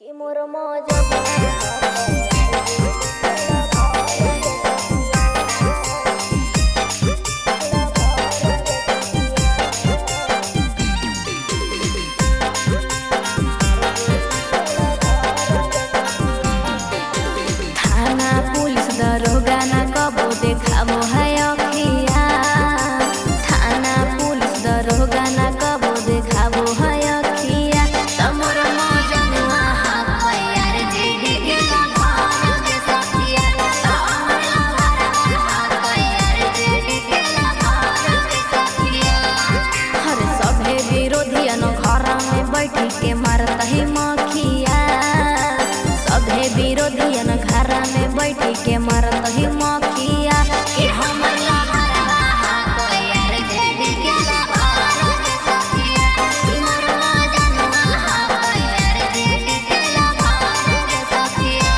कि मोर मौजा थाना पुलिस दरोगा ना कबो देखाबो है अखिया। थाना पुलिस दरोगा ना कबो देखाबो है अखिया। तमोर मौजा यार जीडी के लभार के सखिया। तमोर यार जीडी के लभार के सखिया। हर सभे विरोधियन घर में बैठी के मारता ही मखिया। सभे विरोधियन घर में बैठी के मारत ही मखिया। कि हमर लहरवा यार जेडी के लभार के सखिया। कि मोर मौजनुआ यार जेडी के लभार के सखिया।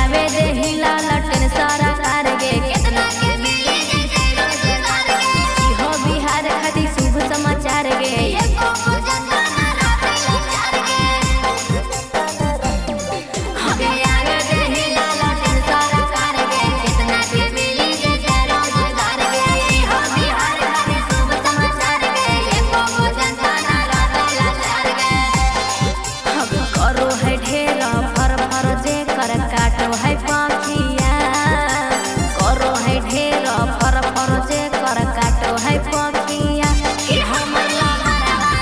आवे दे हिला लटन सारा कार गे। कितना के मिली जे रोजगार गे। इहो बिहार खातिर शुभ समाचार गे। एको जनता ना राती लाचार गे। हगे आवे दे हिला लटन सारा कार गे। कितना के मिली जे रोजगार गे। इहो बिहार खातिर शुभ समाचार गे। एको जनता ना राती लाचार गे। हम करो है ढेर फर फर जे कर काटो है पखिया। करो है ढेर फर फर जे कर काटो है पखिया। कि हमर लहरवा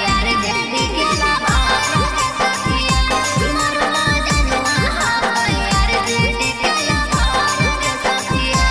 यार जेडी के लभार के सखिया। कि मोर मौजनुआ यार जेडी के लभार के सखिया।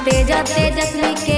तेजा तेजस्वी के